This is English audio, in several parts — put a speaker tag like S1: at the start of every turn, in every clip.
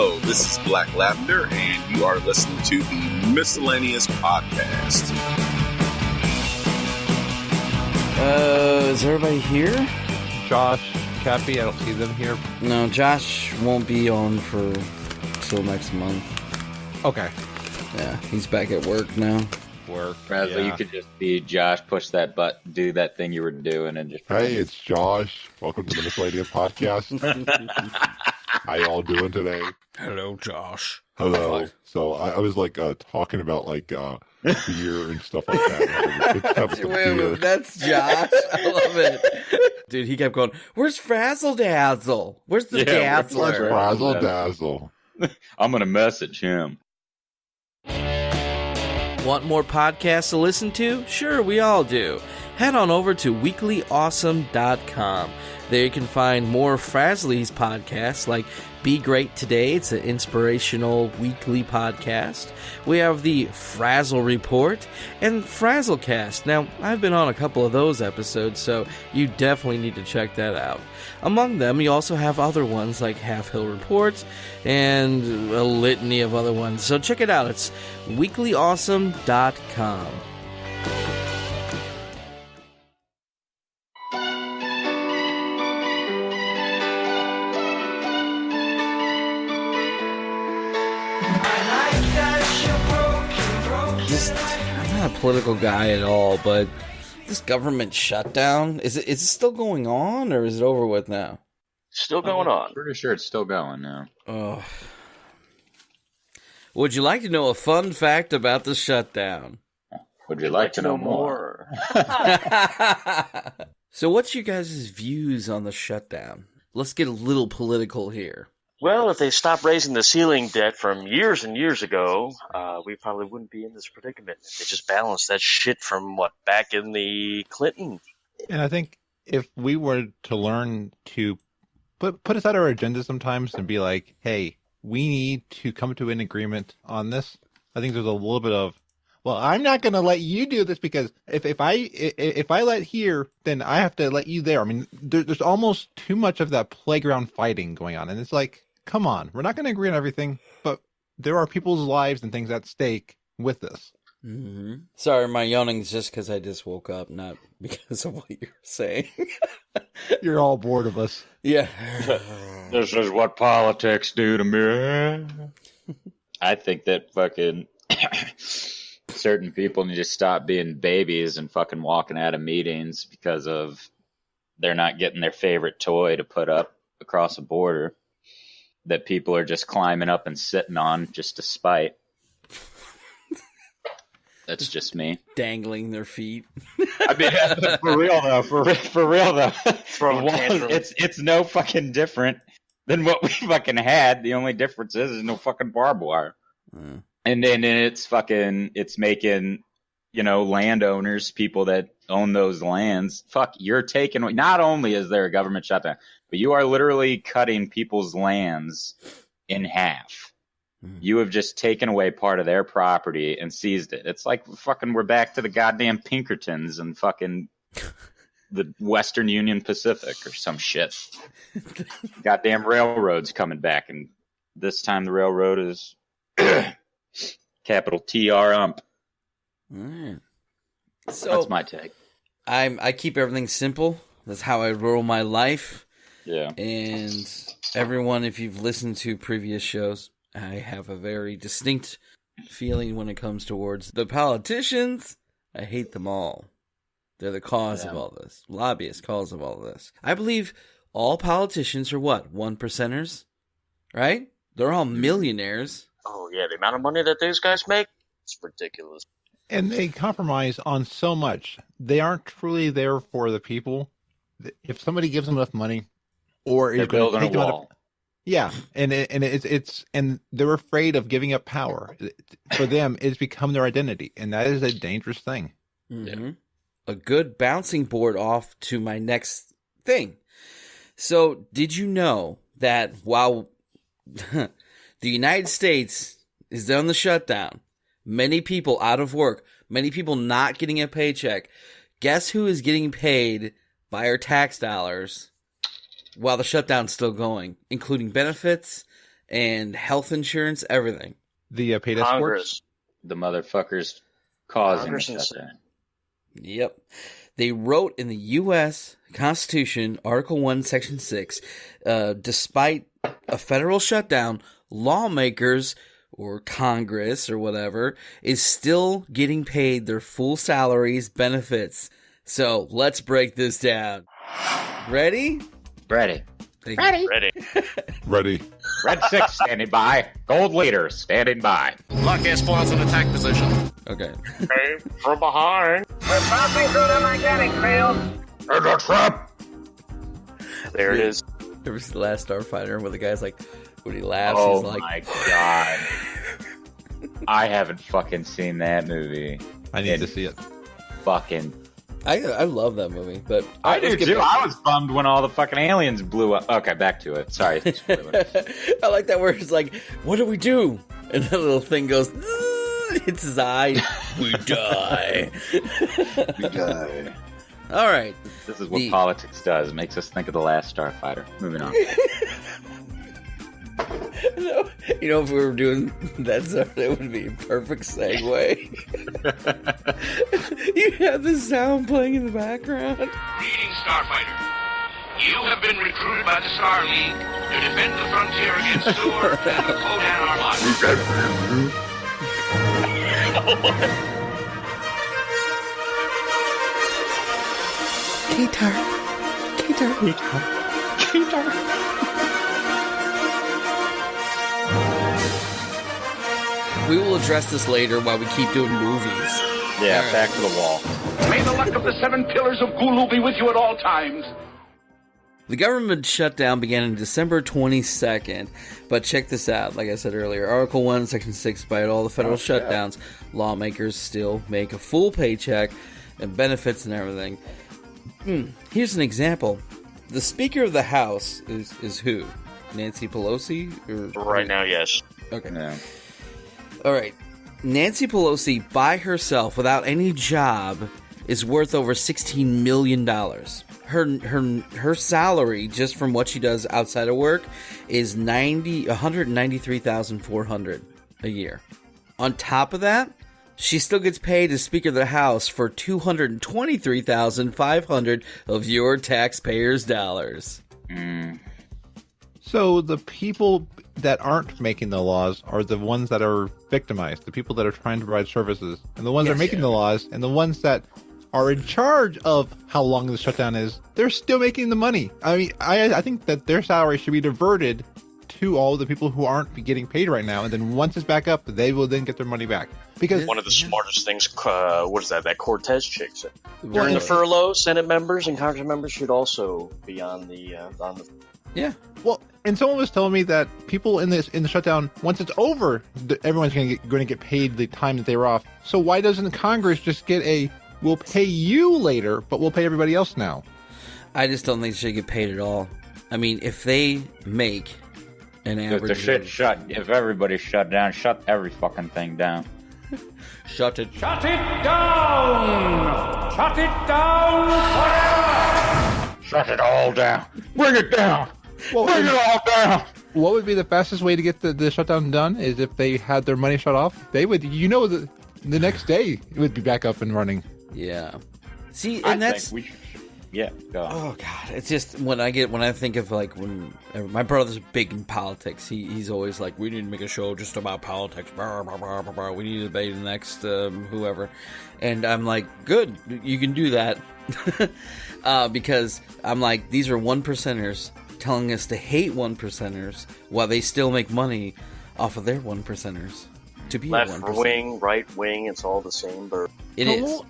S1: Hello, this is Black Lavender, and you are listening to the Miscellaneous Podcast.
S2: Is everybody here?
S3: Josh, Cappy, I don't see them here.
S2: No, Josh won't be on for till next month.
S3: Okay.
S2: Yeah, he's back at work now.
S4: Bradley, you could just be Josh, push that button, do that thing you were doing, and just...
S5: Hey, it's Josh. Welcome to the Miscellaneous Podcast. How y'all doing today?
S3: Hello, Josh.
S5: Hello. So I was talking about beer and stuff like that.
S2: Wait, that's Josh. I love it. Dude, he kept going, where's Frazzle Dazzle? Where's the Dazzler?
S5: Where's Frazzle Dazzle?
S4: I'm going to message him.
S2: Want more podcasts to listen to? Sure, we all do. Head on over to weeklyawesome.com. There you can find more Frazzly's podcasts like Be Great Today. It's an inspirational weekly podcast. We have the Frazzle Report and Frazzlecast. Now, I've been on a couple of those episodes, so you definitely need to check that out. Among them, you also have other ones like Half Hill Reports and a litany of other ones. So check it out. It's weeklyawesome.com. I'm not a political guy at all, but this government shutdown, is it still going on, or is it over with now?
S6: Still going on.
S4: I'm pretty sure it's still going now.
S2: Oh. Would you like to know a fun fact about the shutdown?
S4: Would you like to know more?
S2: So what's your guys' views on the shutdown? Let's get a little political here.
S6: Well, if they stopped raising the ceiling debt from years and years ago, we probably wouldn't be in this predicament. They just balanced that shit from, back in the Clinton.
S3: And I think if we were to learn to put aside our agenda sometimes and be like, hey, we need to come to an agreement on this, I think there's a little bit of, well, I'm not going to let you do this because if I let here, then I have to let you there. I mean, there's almost too much of that playground fighting going on. And it's like, come on, we're not going to agree on everything, but there are people's lives and things at stake with this.
S2: Mm-hmm. Sorry, my yawning's just because I just woke up, not because of what you were saying.
S3: You're all bored of us.
S2: Yeah.
S4: This is what politics do to me. I think that fucking certain people need to stop being babies and fucking walking out of meetings because of they're not getting their favorite toy to put up across a border that people are just climbing up and sitting on just to spite. That's just me.
S2: Dangling their feet.
S4: I mean, for real though, for real though,
S6: Tantrum.
S4: it's no fucking different than what we fucking had. The only difference is there's no fucking barbed wire. And then it's making, landowners, people that own those lands, you're taking, not only is there a government shutdown, but you are literally cutting people's lands in half. You have just taken away part of their property and seized it. It's like fucking we're back to the goddamn Pinkertons and fucking the Western Union Pacific or some shit. Goddamn railroad's coming back, and this time the railroad is capital TR ump.
S2: So
S4: that's my take.
S2: I keep everything simple. That's how I roll my life.
S4: Yeah.
S2: And everyone, if you've listened to previous shows, I have a very distinct feeling when it comes towards the politicians. I hate them all. They're the cause of all this. Lobbyists, cause of all this. I believe all politicians are what? 1%ers? Right? They're all millionaires.
S6: Oh, yeah, the amount of money that these guys make, it's ridiculous.
S3: And they compromise on so much. They aren't truly there for the people. If somebody gives them enough money, or
S4: they're building a wall.
S3: Yeah, and and they're afraid of giving up power. For them, it's become their identity, and that is a dangerous thing.
S2: Mm-hmm. Yeah. A good bouncing board off to my next thing. So, did you know that while the United States is on the shutdown, many people out of work, many people not getting a paycheck, guess who is getting paid by our tax dollars while the shutdown's still going, including benefits and health insurance, everything.
S3: The paid escorts?
S6: Congress.
S4: The motherfuckers causing the
S6: Congress and
S4: shutdown.
S2: Yep. They wrote in the U.S. Constitution, Article 1, Section 6, despite a federal shutdown, lawmakers or Congress or whatever is still getting paid their full salaries, benefits. So let's break this down. Ready?
S4: Ready.
S6: Ready.
S5: Ready.
S4: Red 6 standing by. Gold leader standing by.
S7: Lock air spoils in attack position.
S2: Okay.
S6: Hey, from behind.
S8: We're passing through the magnetic field.
S5: And a trap!
S6: There it is.
S2: Ever see The Last Starfighter where the guy's like, when he laughs,
S4: Oh
S2: he's like,
S4: my god. I haven't fucking seen that movie.
S3: I need to see it.
S4: Fucking.
S2: I love that movie, but
S4: I
S2: let's
S4: do
S2: get
S4: too.
S2: back-
S4: I was bummed when all the fucking aliens blew up. Okay, back to it. Sorry.
S2: I like that where it's like, what do we do? And the little thing goes, hits his eye. We die.
S4: We die.
S2: All right.
S4: This is what politics does. It makes us think of The Last Starfighter. Moving on.
S2: No, you know, if we were doing that sort, it would be a perfect segue. You have the sound playing in the background.
S7: Greetings, Starfighter. You have been recruited by the Star League to defend the frontier against Sewer and the Kodan Armada.
S2: We will address this later while we keep doing movies.
S4: Yeah,
S2: All right.
S4: back to the wall.
S7: May the luck of the 7 pillars of Gulu be with you at all times.
S2: The government shutdown began on December 22nd, but check this out. Like I said earlier, Article 1, Section 6, by all the federal shutdowns, lawmakers still make a full paycheck and benefits and everything. Here's an example. The Speaker of the House is who? Nancy Pelosi?
S6: Right now, yes.
S2: Okay.
S4: Yeah.
S2: All right. Nancy Pelosi, by herself, without any job, is worth over $16 million. Her salary, just from what she does outside of work, is $193,400 a year. On top of that, she still gets paid as Speaker of the House for $223,500 of your taxpayers' dollars.
S3: So the people that aren't making the laws are the ones that are victimized, the people that are trying to provide services, and the ones that are making the laws, and the ones that are in charge of how long the shutdown is, they're still making the money. I mean, I think that their salary should be diverted to all the people who aren't getting paid right now, and then once it's back up, they will then get their money back. Because
S6: One of the smartest things, what is that Cortez chick said. During the furlough, Senate members and Congress members should also be on the
S2: Yeah.
S3: well, and someone was telling me that people in the shutdown, once it's over, everyone's going to get paid the time that they were off. So why doesn't Congress just get we'll pay you later, but we'll pay everybody else now?
S2: I just don't think they should get paid at all. I mean, if they make an
S4: If
S2: average
S4: the shit shut, if everybody's shut down, shut every fucking thing down.
S2: shut it.
S8: Shut it down! Shut it down forever!
S4: Shut it all down. Bring it down.
S3: Well,
S4: Bring it all down.
S3: what would be the fastest way to get the shutdown done is if they had their money shut off. They would, the next day it would be back up and running.
S2: Yeah. See,
S4: I
S2: and that's
S4: think we should. Yeah, go on.
S2: oh god, it's just when I think of like when my brother's big in politics, he's always like, we need to make a show just about politics. Blah, blah, blah, blah, blah. We need to debate the next whoever, and I'm like, good, you can do that, because I'm like, these are 1%ers telling us to hate 1%ers while they still make money off of their 1%ers to be
S6: left
S2: a 1%.
S6: wing, right wing. It's all the same bird.
S2: It is.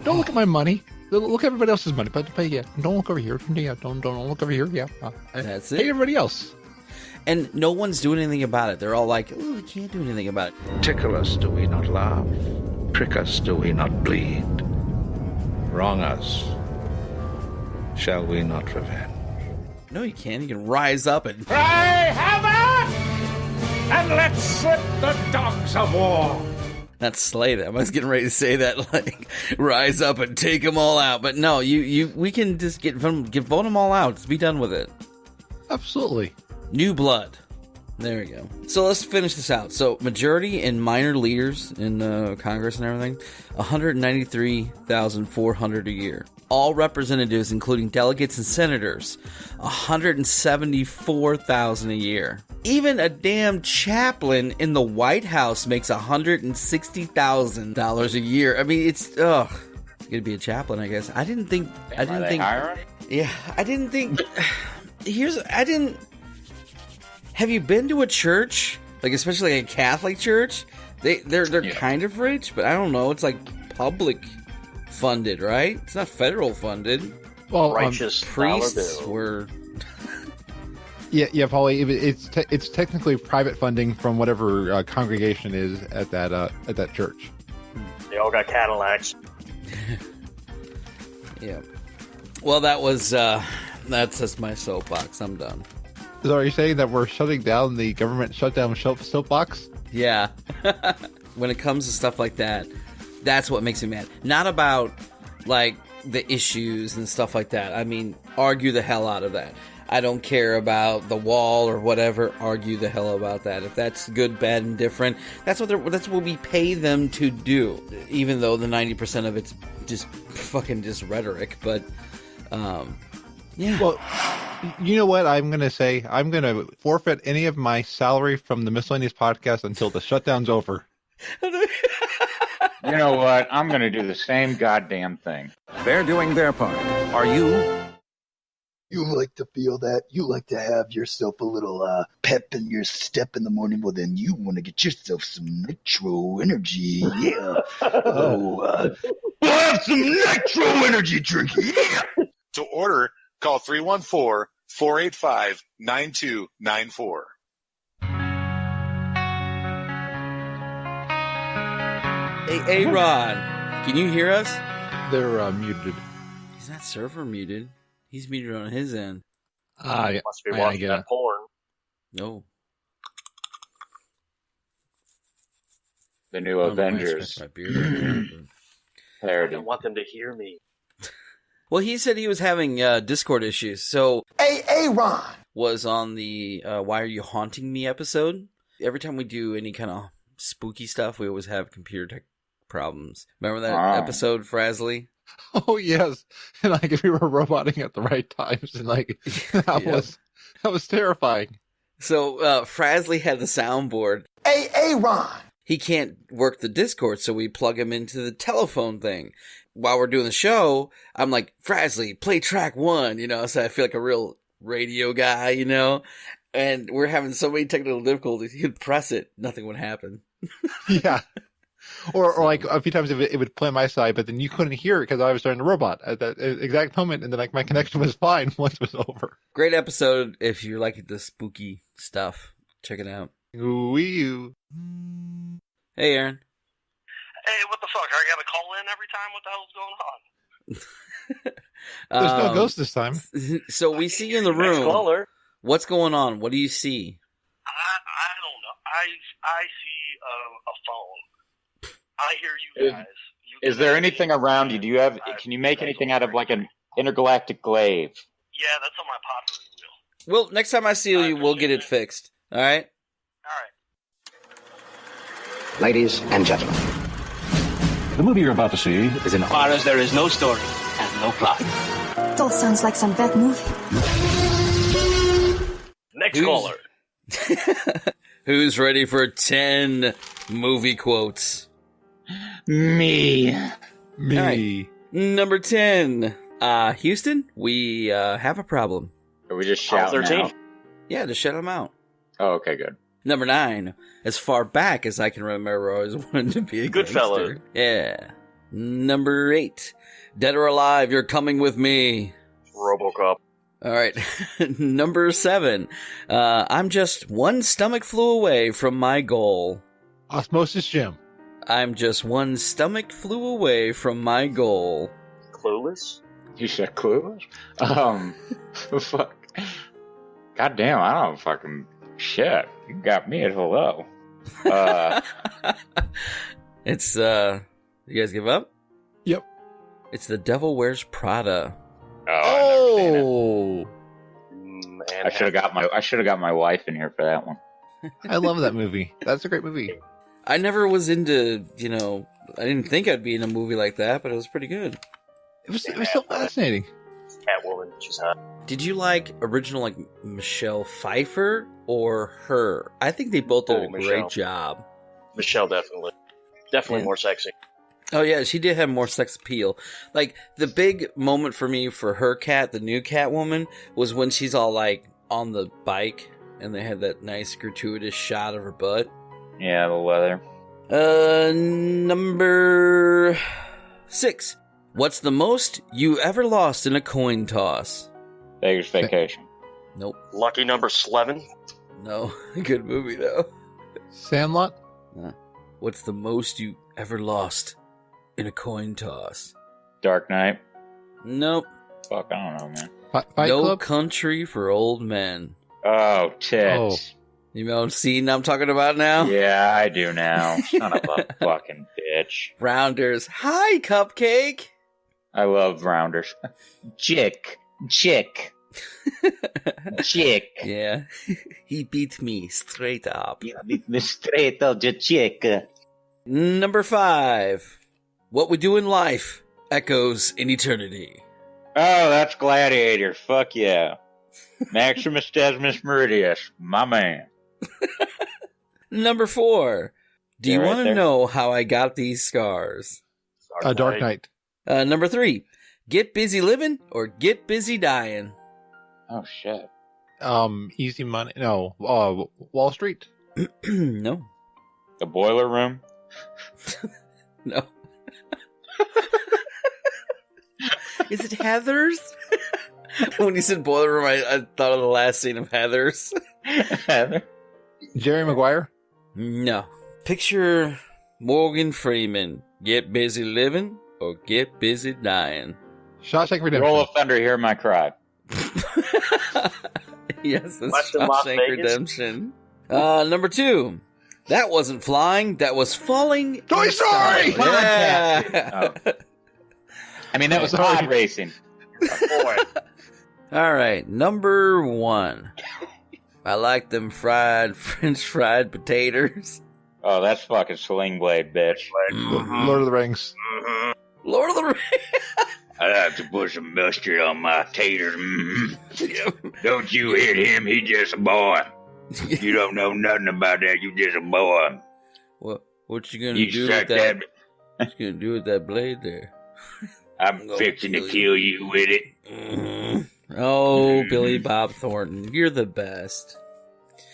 S3: Don't look at my money. Look at everybody else's money. But yeah, don't look over here. Yeah, don't look over here. Yeah,
S2: That's
S3: hate
S2: it.
S3: everybody else.
S2: And no one's doing anything about it. They're all like, oh, we can't do anything about it.
S9: Tickle us, do we not laugh? Prick us, do we not bleed? Wrong us, shall we not revenge?
S2: No, you can't. You can rise up and
S8: Cry havoc! And let's slip the dogs of war!
S2: not slay them. I was getting ready to say that, like, rise up and take them all out. But no, we can just vote them all out. Just be done with it.
S3: Absolutely.
S2: New blood. There we go. So let's finish this out. So majority and minor leaders in Congress and everything, 193,400 a year. All representatives, including delegates and senators, 174,000 a year. Even a damn chaplain in the White House makes $160,000 a year. I mean, it's gonna be a chaplain, I guess. I didn't think. Yeah, I didn't think. Have you been to a church, like especially a Catholic church? They're kind of rich, but I don't know. It's like public funded, right? It's not federal funded.
S6: Well, righteous
S2: priests were.
S3: Yeah, Paulie. It's technically private funding from whatever congregation is at that church.
S6: They all got Cadillacs.
S2: Yeah. Well, that's just my soapbox. I'm done.
S3: So are you saying that we're shutting down the government shutdown soapbox?
S2: Yeah. When it comes to stuff like that, that's what makes me mad. Not about, like, the issues and stuff like that. I mean, argue the hell out of that. I don't care about the wall or whatever. Argue the hell about that. If that's good, bad, and different, that's what we pay them to do. Even though the 90% of it's just rhetoric. But, yeah.
S3: Well, you know what I'm going to say? I'm going to forfeit any of my salary from the Miscellaneous Podcast until the shutdown's over.
S4: You know what? I'm going to do the same goddamn thing.
S10: They're doing their part. Are you?
S11: You like to feel that? You like to have yourself a little pep in your step in the morning? Well, then you want to get yourself some nitro energy. Yeah. We'll have some nitro energy drink. Yeah.
S1: To order, call 314-485-9294.
S2: Hey, Ron, can you hear us?
S3: They're muted.
S2: He's not server muted. He's muted on his end.
S6: Must be watching that porn.
S2: No.
S4: The new Avengers.
S6: I don't want them to hear me.
S2: Well, he said he was having Discord issues, so
S11: Ron
S2: was on the Why Are You Haunting Me episode. Every time we do any kind of spooky stuff, we always have computer tech problems. Remember that episode, Frasley?
S3: Oh yes, and like if we were roboting at the right times, and like that was terrifying.
S2: So Frasley had the soundboard.
S11: Ron.
S2: He can't work the Discord, so we plug him into the telephone thing. While we're doing the show, I'm like, Frasley, play track 1, so I feel like a real radio guy, and we're having so many technical difficulties. He'd press it, nothing would happen.
S3: Yeah. Or like a few times it would play my side, but then you couldn't hear it because I was starting the robot at that exact moment, and then like my connection was fine once it was over.
S2: Great episode if you're liking the spooky stuff. Check it out.
S3: Ooh.
S2: Hey, Aaron.
S6: Hey, what the fuck? I gotta call in every time? What the hell's going on?
S3: There's no ghost this time.
S2: So we see you in the room.
S6: Caller.
S2: What's going on? What do you see?
S6: I don't know. I see a phone. I hear you guys.
S4: Is there anything around you? Can you make anything out of like an intergalactic glaive?
S6: Yeah, that's on my pottery wheel.
S2: Well, next time I see you, we'll get it fixed. All right?
S6: All right.
S10: Ladies and gentlemen, the movie you're about to see is
S12: As far as there is no story and no plot.
S13: It all sounds like some bad movie.
S6: Next caller.
S2: Who's ready for 10 movie quotes?
S4: Me.
S2: Right. Number 10. Houston, we have a problem.
S4: Are we just shouting
S6: 13?
S4: out?
S2: Yeah, just shut them out.
S4: Oh, okay, good.
S2: Number 9. As far back as I can remember, I always wanted to be a
S6: Goodfellas.
S2: Yeah. Number 8. Dead or alive, you're coming with me.
S6: RoboCop.
S2: All right. Number 7. I'm just one stomach flew away from my goal.
S3: Osmosis Jim.
S2: I'm just one stomach flew away from my goal.
S6: Clueless?
S4: You said Clueless? Fuck. Goddamn, I don't fucking shit. You got me at hello.
S2: It's, you guys give up?
S3: Yep.
S2: It's The Devil Wears Prada.
S4: Oh! I should have got my wife in here for that one.
S3: I love that movie. That's a great movie.
S2: I never was into, I didn't think I'd be in a movie like that, but it was pretty good.
S3: It was so fascinating.
S6: Catwoman, she's hot.
S2: Did you like original Michelle Pfeiffer or her? I think they both did a great job.
S6: Michelle definitely more sexy.
S2: Oh yeah, she did have more sex appeal. Like the big moment for me for her the new Catwoman, was when she's all like on the bike and they had that nice gratuitous shot of her butt.
S4: Yeah, the leather.
S2: Number 6. What's the most you ever lost in a coin toss?
S4: Vegas Vacation.
S2: Nope.
S6: Lucky number 11.
S2: No, good movie though.
S3: Sandlot.
S2: What's the most you ever lost in a coin toss?
S4: Dark Knight.
S2: Nope.
S4: Fuck, I don't know, man.
S3: Fight
S2: No
S3: Club?
S2: Country for Old Men.
S4: Oh, tits.
S3: Oh.
S2: You know what scene I'm talking about now?
S4: Yeah, I do now. Son of a fucking bitch.
S2: Rounders. Hi, Cupcake.
S4: I love Rounders. Chick.
S2: Yeah. He beat me straight up.
S4: Yeah, beat me straight up, the chick.
S2: Number 5. What we do in life echoes in eternity.
S4: Oh, that's Gladiator. Fuck yeah. Maximus Decimus Meridius. My man.
S2: Number 4. Do you
S4: Yeah, right
S2: want to
S4: there.
S2: know how I got these scars?
S3: Dark Knight.
S2: Number 3. Get busy living or get busy dying.
S4: Oh, shit.
S3: Easy Money. No. Wall Street.
S2: No.
S4: The Boiler Room.
S2: No. Is it Heathers? When you said Boiler Room, I thought of the last scene of Heathers.
S4: Heather.
S3: Jerry Maguire.
S2: No. Picture Morgan Freeman. Get busy living or get busy dying.
S3: Shawshank Redemption.
S4: Roll of Thunder, Hear My Cry.
S2: Yes, that's
S6: Watched in Las
S2: Shawshank
S6: Vegas.
S2: Redemption. Number 2. That wasn't flying. That was falling.
S3: Toy
S2: in
S3: Story!
S2: style. Yeah.
S4: Oh. I mean, that was pod racing.
S6: Boy.
S2: All right, number 1. I like them French fried potatoes.
S4: Oh, that's fucking Sling Blade, bitch.
S3: Lord of the Rings.
S2: Lord of the Rings.
S7: I like to put some mustard on my taters. Don't you hit him, he just a boy. You don't know nothing about that, you just a boy.
S2: What you gonna
S7: You
S2: do
S7: suck
S2: with that?
S7: that.
S2: What you gonna do with that blade there?
S7: I'm fixing to kill you with it.
S2: Oh, Billy Bob Thornton, you're the best.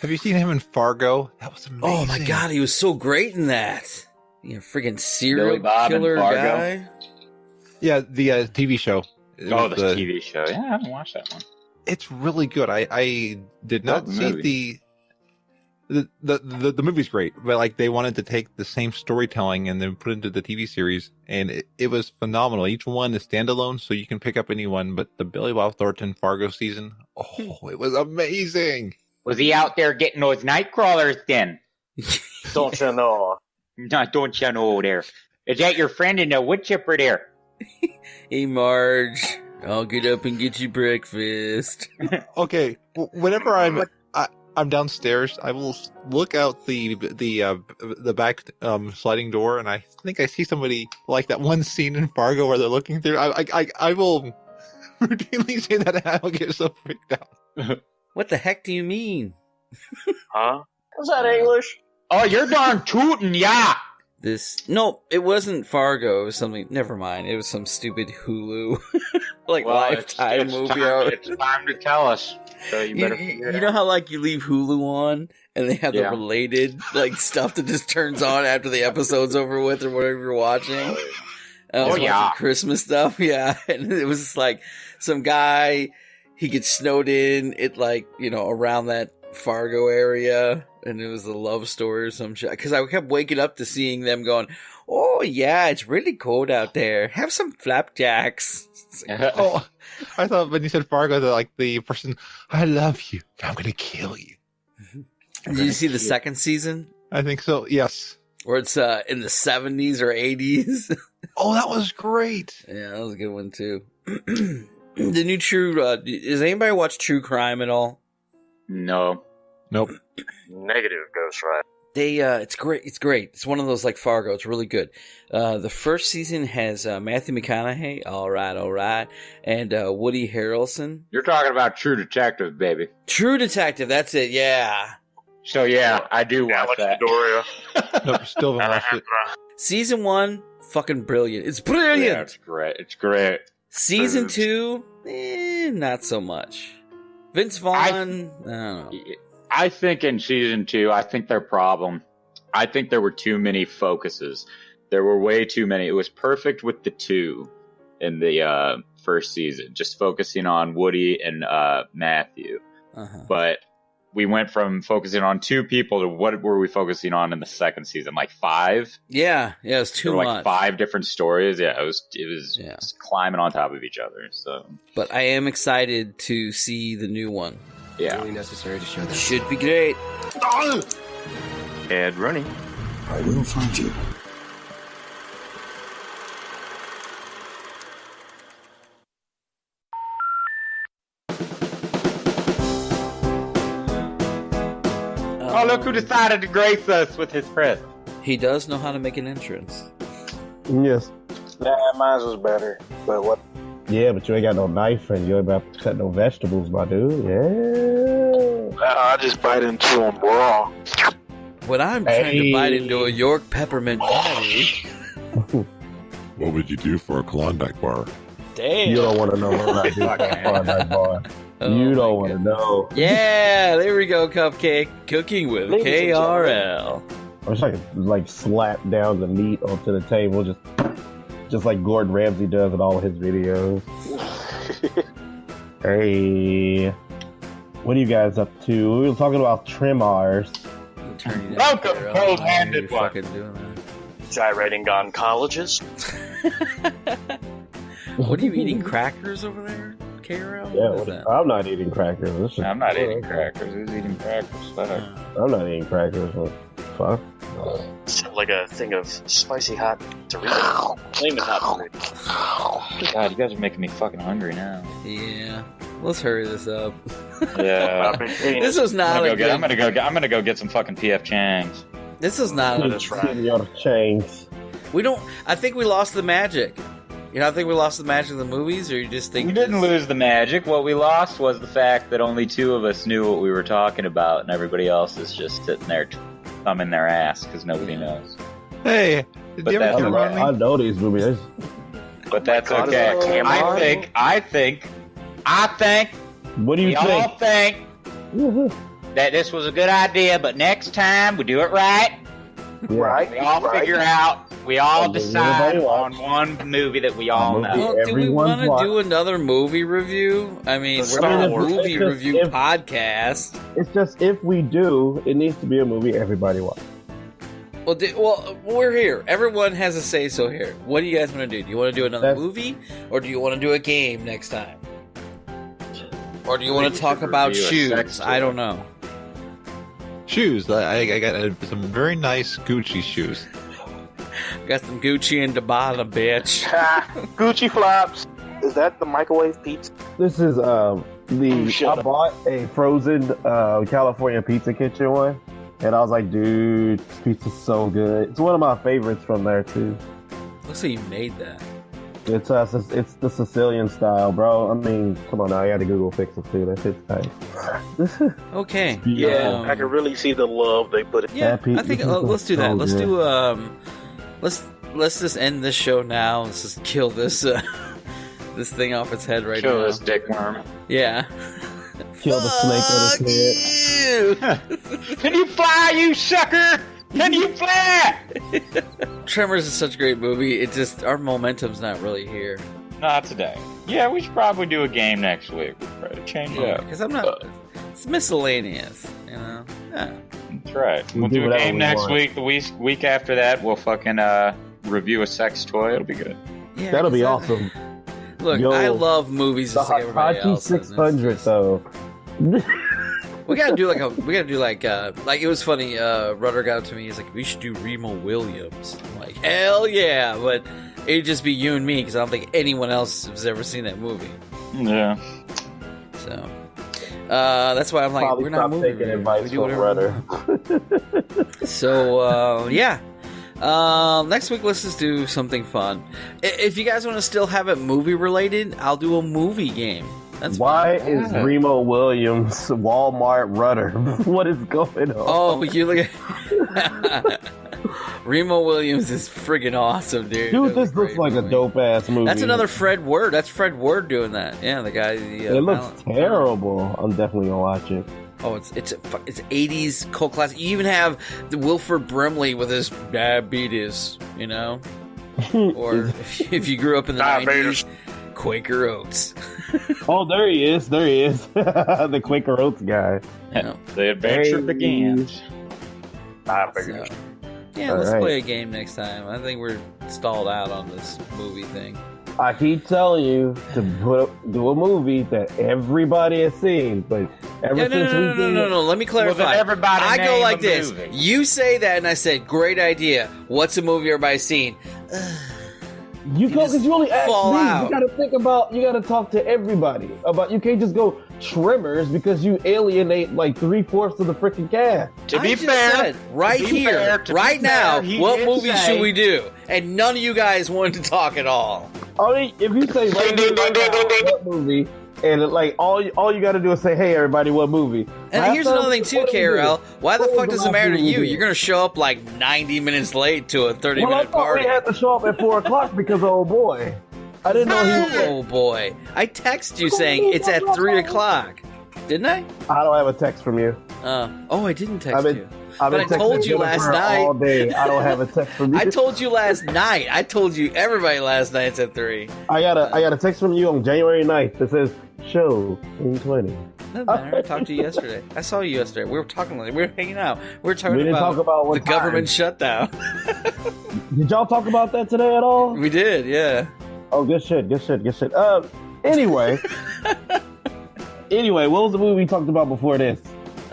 S3: Have you seen him in Fargo? That was amazing.
S2: Oh my god, he was so great in that. You know, friggin'
S4: Billy
S2: serial
S4: Bob in
S2: killer
S4: Fargo?
S2: guy.
S3: Yeah, the TV show.
S4: Oh, the TV show. Yeah, I haven't watched that one.
S3: It's really good. I did not
S4: the
S3: see
S4: movie.
S3: the movie's great, but like they wanted to take the same storytelling and then put it into the TV series, and it was phenomenal. Each one is standalone, so you can pick up any one. But the Billy Bob Thornton Fargo season, it was amazing.
S4: Was he out there getting those night crawlers then?
S6: Don't you know?
S4: No, don't you know there? Is that your friend in the wood chipper there?
S2: Hey Marge, I'll get up and get you breakfast.
S3: Okay, whenever I'm downstairs, I will look out the back sliding door, and I think I see somebody like that one scene in Fargo where they're looking through. I will routinely say that, and I will get so freaked out.
S2: What the heck do you mean?
S6: Huh? Was that English?
S4: Oh, you're darn tootin', yeah.
S2: No, it wasn't Fargo. It was something. Never mind. It was some stupid Hulu, Lifetime movie.
S4: It's time to tell us. So you better.
S2: You know how like you leave Hulu on and they have the related stuff that just turns on after the episode's over with or whatever you're watching. Watching Christmas stuff, yeah. And it was just like some guy, he gets snowed in at around that Fargo area, and it was a love story or some shit. Because I kept waking up to seeing them going, "Oh yeah, it's really cold out there. Have some flapjacks."
S3: Oh, I thought when you said Fargo, that like the person, "I love you, I'm gonna kill you."
S2: Did you see the second season?
S3: I think so. Yes.
S2: Where it's in the 70s or 80s.
S3: Oh, that was great.
S2: Yeah, that was a good one too. The new True. Does anybody watch True Crime at all?
S4: No.
S3: Nope.
S6: Negative Ghost Rider.
S2: It's great. It's great. It's one of those like Fargo. It's really good. The first season has Matthew McConaughey. All right, and Woody Harrelson.
S4: You're talking about True Detective, baby.
S2: True Detective. That's it. Yeah.
S4: So yeah, I do watch that.
S3: Nope, still haven't watched it.
S2: Season 1, fucking brilliant. It's brilliant.
S4: Yeah, it's great. It's great.
S2: Season 2, not so much. Vince Vaughn, I don't know.
S4: I think in season 2, I think their problem, I think there were too many focuses. There were way too many. It was perfect with the 2 in the first season, just focusing on Woody and Matthew. But we went from focusing on 2 people to what were we focusing on in the second season? Like 5?
S2: Yeah, it was too much.
S4: Like 5 different stories. Yeah, it was just climbing on top of each other. So,
S2: but I am excited to see the new one.
S4: Yeah,
S14: really necessary to show that.
S2: Should be great.
S7: And running.
S14: I will find you.
S4: Oh, look who decided to grace us with his presence.
S2: He does know how to make an entrance.
S15: Yes.
S16: Yeah, mine was better. But what?
S15: Yeah, but you ain't got no knife and you ain't about to cut no vegetables, my dude. Yeah.
S16: I just bite into them raw.
S2: When I'm trying to bite into a York peppermint patty.
S5: What would you do for a Klondike bar?
S2: Damn.
S15: You don't want to know what I do for a Klondike bar. You don't want to know.
S2: Yeah, there we go, Cupcake. Cooking with KRL.
S15: I wish I could like slap down the meat onto the table, just like Gordon Ramsay does in all of his videos. Hey, what are you guys up to? We were talking about Tremors.
S4: Welcome, cold-handed one.
S6: Gyrating oncologist.
S2: What are you eating? Crackers over there, KRL?
S15: Yeah, I'm not eating crackers.
S4: I'm not eating crackers. Who's eating crackers?
S15: I'm not eating crackers. Fuck.
S6: Sounds like a thing of spicy hot Doritos. Flaming hot Doritos.
S4: God, you guys are making me fucking hungry now.
S2: Yeah. Let's hurry this up.
S4: Yeah.
S2: This is not
S4: I'm gonna go get some fucking PF Chang's.
S2: This is not
S15: Chang's.
S2: We don't. I think we lost the magic. You don't think we lost the magic of the movies, or you just think
S4: we didn't lose the magic? What we lost was the fact that only 2 of us knew what we were talking about, and everybody else is just sitting there thumbing their ass because nobody knows.
S3: Hey, did you ever hear about me?
S15: I know these movies.
S4: But that's okay. I think.
S15: What do you
S4: we all think that this was a good idea, but next time we do it right.
S16: Yeah. Right.
S4: We all figure out. We all decide on one movie that we all know.
S2: Well, do we want to do another movie review? I mean, we're not a movie review podcast.
S15: It's just if we do, it needs to be a movie everybody watches.
S2: Well, we're here. Everyone has a say-so here. What do you guys want to do? Do you want to do another movie, or do you want to do a game next time? Or do you want to talk about shoes? I don't know.
S3: Shoes. I got some very nice Gucci shoes.
S2: Got some Gucci in the bottom, bitch.
S16: Gucci flops. Is that the microwave pizza?
S15: This is I bought a frozen California Pizza Kitchen one, and I was like, dude, this pizza's so good. It's one of my favorites from there too.
S2: Looks like you made that.
S15: It's the Sicilian style, bro. I mean, come on now, you had to Google fix it too. That shit's tight.
S2: Okay.
S16: Yeah, I can really see the love they put in.
S2: Yeah, I think let's do that. Let's do let's just end this show now. Let's just kill this this thing off its head right now.
S4: Kill this dick worm.
S2: Yeah.
S15: Kill the snake on its
S4: head. Can you fly, you sucker? Can you fly?
S2: Tremors is such a great movie. It just our momentum's not really here.
S4: Not today. Yeah, we should probably do a game next week. We'll try to change it up.
S2: Because I'm not. It's miscellaneous, you know. Yeah.
S4: That's right. We'll do a game next week. The week after that, we'll fucking review a sex toy. It'll be good.
S2: Yeah,
S15: that'll be awesome.
S2: Look, I love movies just like everybody else.
S15: 600 though.
S2: We gotta do like it was funny. Rudder got to me. He's like, we should do Remo Williams. I'm like, hell yeah, but it'd just be you and me because I don't think anyone else has ever seen that movie.
S4: Yeah.
S2: So, That's why I'm like,
S15: Probably
S2: we're not
S15: stop
S2: moving.
S15: taking advice
S2: We do
S15: from
S2: whatever.
S15: Rudder.
S2: So, yeah. Next week, let's just do something fun. If you guys want to still have it movie related, I'll do a movie game. That's
S15: Why
S2: fine.
S15: is Remo Williams Walmart Rudder? What is going on?
S2: Oh, you look at Remo Williams is friggin' awesome, dude.
S15: Dude, this looks like a dope ass movie.
S2: That's another Fred Ward. That's Fred Ward doing that. Yeah, the guy.
S15: It looks terrible. I'm definitely gonna watch it.
S2: Oh, it's 80s cult classic. You even have the Wilford Brimley with his diabetes, you know? Or if you grew up in the 90s, Quaker Oats.
S15: Oh, there he is. The Quaker Oats guy.
S2: Yeah.
S4: The adventure begins.
S2: So, yeah, let's play a game next time. I think we're stalled out on this movie thing.
S15: I keep telling you to do a movie that everybody has seen, but
S2: No. Let me clarify.
S4: Well, everybody
S2: I go
S4: name
S2: like
S4: a
S2: this.
S4: movie.
S2: You say that, and I said, "Great idea. What's a movie everybody's seen?"
S15: Because you only asked me.
S2: fall out.
S15: You gotta talk to everybody about. You can't just go Tremors because you alienate like 3/4 of the freaking cast.
S4: To be fair,
S2: right here, right now, what movie should we do? And none of you guys wanted to talk at all.
S15: I mean, if you say right now, what movie, and like all you got to do is say, "Hey, everybody, what movie?"
S2: And here's another thing too, KRL. Why the fuck does it matter to you?
S15: movie?
S2: You're gonna show up like 90 minutes late to a 30-minute
S15: I thought
S2: party.
S15: we had to show up at 4 o'clock because of old boy. I didn't know he was.
S2: Oh boy! I text you saying it's at 3 o'clock, didn't I?
S15: I don't have a text from you.
S2: Oh, I didn't text you.
S15: I've
S2: But I
S15: been
S2: told
S15: texting
S2: you last
S15: Jennifer
S2: night.
S15: all day. I don't have a text from you.
S2: I told you last night. I told you everybody last night it's at 3.
S15: I got a text from you on January 9th that says show in 20.
S2: Doesn't matter. I talked to you yesterday. I saw you yesterday. We were talking. We were hanging out. We were talking
S15: We didn't talk about what
S2: the government shutdown.
S15: Did y'all talk about that today at all?
S2: We did. Yeah.
S15: Oh, good shit. Anyway. Anyway, what was the movie we talked about before this?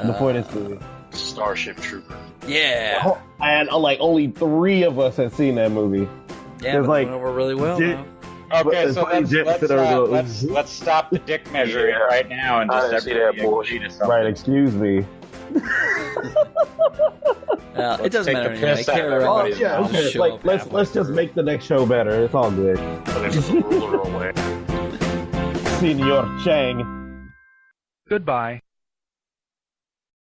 S15: Before this movie?
S6: Starship Trooper.
S2: Yeah.
S15: Oh, and like only 3 of us had seen that movie.
S2: Yeah, but
S15: like
S2: it went over really well.
S15: Jet-
S2: though.
S4: Okay, so
S15: let's
S4: let's stop the dick measuring right now and just everybody agree to something.
S15: Right, excuse me.
S2: It doesn't
S4: take
S2: matter
S4: the
S2: anyway.
S4: piss out of
S2: KRL
S4: everybody's
S15: Yeah,
S2: will
S15: okay.
S2: show
S15: Like
S2: up
S15: let's
S2: halfway
S15: just
S2: through.
S15: make the next show better. It's all good. Senior Chang.
S8: Goodbye.